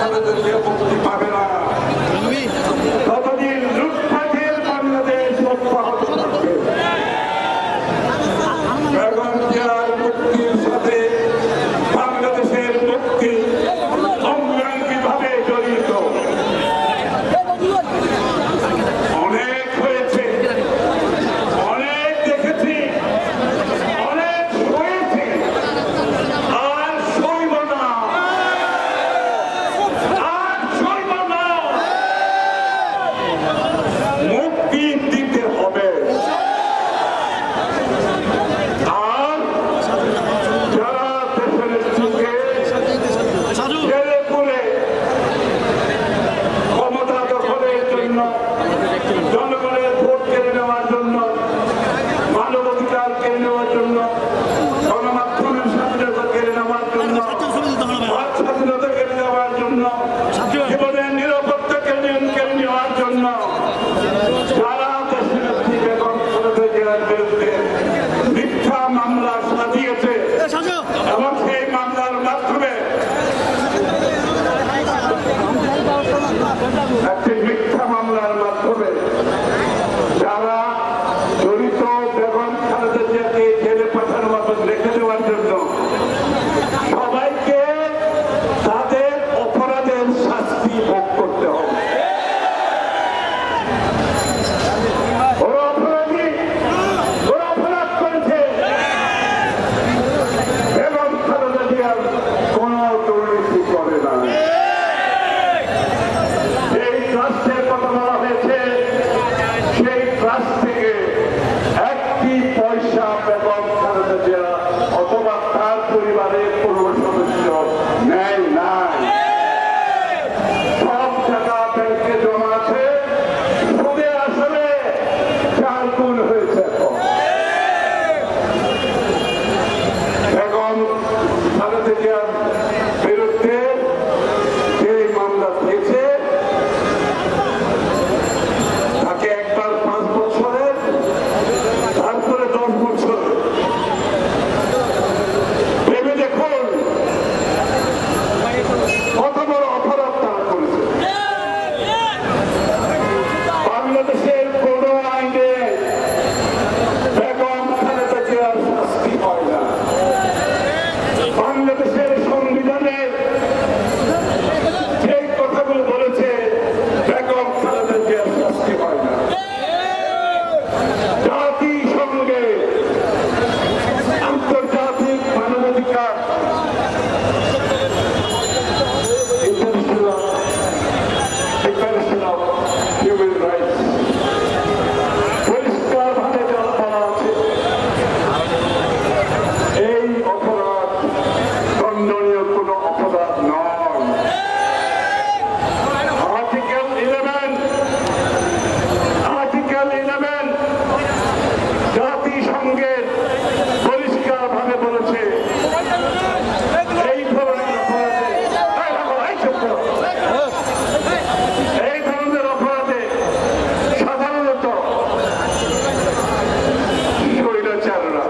খালেদা জিয়া মুক্তি পাবে না, ততদিন লুটপাটের বাংলাদেশ অব্যাহত থাকবে। বেগম জিয়ার মুক্তির সাথে বাংলাদেশের মুক্তি অঙ্গাঙ্গিভাবে জড়িত। অনেক হয়েছে, অনেক দেখেছি, অনেক হয়েছে, আর সইব না, আর সইব না। মুক্তি দিতে হবে। আর যারা দেশের যুগে জেলে পুরে ক্ষমতা দখলের জন্য, জনগণের ভোট কেড়ে নেওয়ার জন্য, মানবাধিকার কেড়ে নেওয়ার জন্য, গণমাধ্যমের স্বাধীনতা কেড়ে নেওয়ার জন্য, বাক স্বাধীনতা কেড়ে নেওয়ার জন্য, জীবনের নিরাপত্তা কেড়ে নেওয়ার জন্য যারা দেশের বেগম খালেদা জিয়ার বিরুদ্ধে মিথ্যা মামলা সাজিয়েছে এবং সেই মামলার মাধ্যমে একটি মিথ্যা মামলার মাধ্যমে যারা জড়িত বেগম খালেদা জিয়াকে জেলে পাঠানোর মতো রেখে দেওয়ার জন্য সবাইকে তাদের অপরাধের শাস্তি ভোগ করতে হবে। ওরা অপরাধী, ওরা অপরাধ করেছে। বেগম খালেদা জিয়ার কোন দুর্নীতি করে না। এই ট্রাস্টের কথা বলা হয়েছে, সেই ট্রাস্ট থেকে একটি পয়সা বেগম খালেদা জিয়া অথবা তার পরিবারের কোনো সদস্য নেয় নাই। সব টাকা ব্যাংকে জমা আছে, সুদের আসলে 4 গুণ হয়েছে। বেগম খালেদা জিয়ার বিরুদ্ধে যে মামলা দিয়েছে তাকে একবার 5 বছরের, তারপরে 10 বছর। ভেবে দেখুন কত বড় অপরাধ তারা করেছে। বাংলাদেশের কোন আইনে বেগম খালেদা জিয়ার শাস্তি হয় না। বাংলাদেশের সংবিধানে সেই কথাগুলো বলেছে বেগম খালেদা জিয়ার শাস্তি হয় না। জাতিসংঘে আন্তর্জাতিক মানবাধিকার ডিক্লারেশন অফ হিউম্যান রাইটস পরিষ্কারভাবে বলা আছে এই অপরাধ দণ্ডনীয় কোনো অপরাধ নয়। আর্টিকেল 11 জাতিসংঘের পরিষ্কারভাবে বলেছে এই ধরনের অপরাধে, এই ধরনের অপরাধে সাধারণত স্বৈরাচাররা,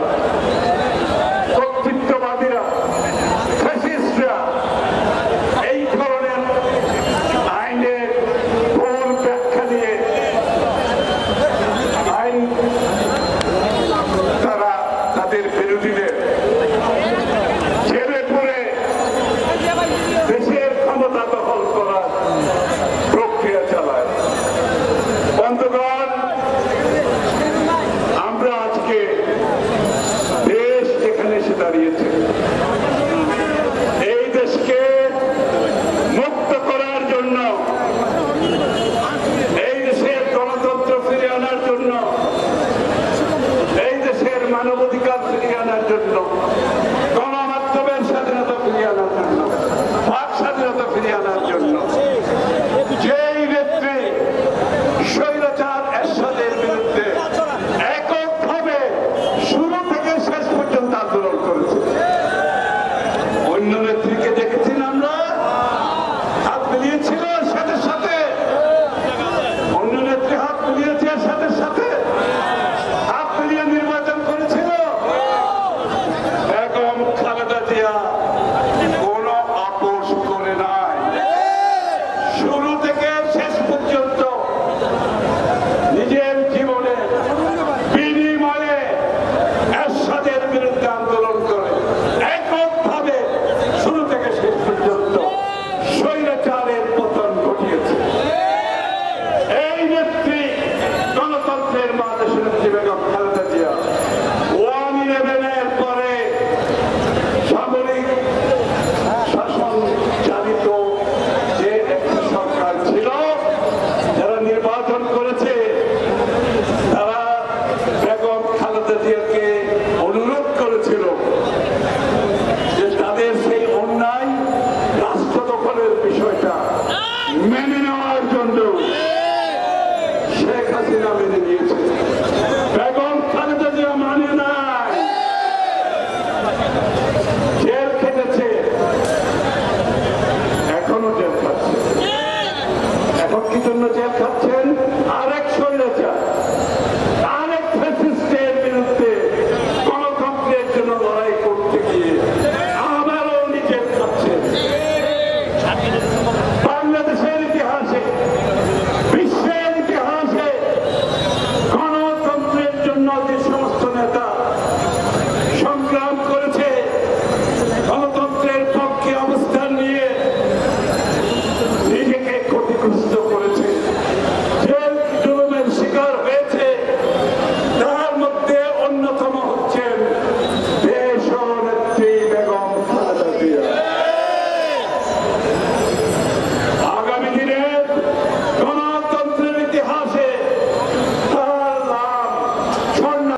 কর্তৃত্ববাদীরা, ফ্যাসিস্টরা এই ধরনের রাষ্ট্র দখলের বিষয়টা মেনে নেওয়ার জন্য শেখ হাসিনা মেনে নিয়েছে।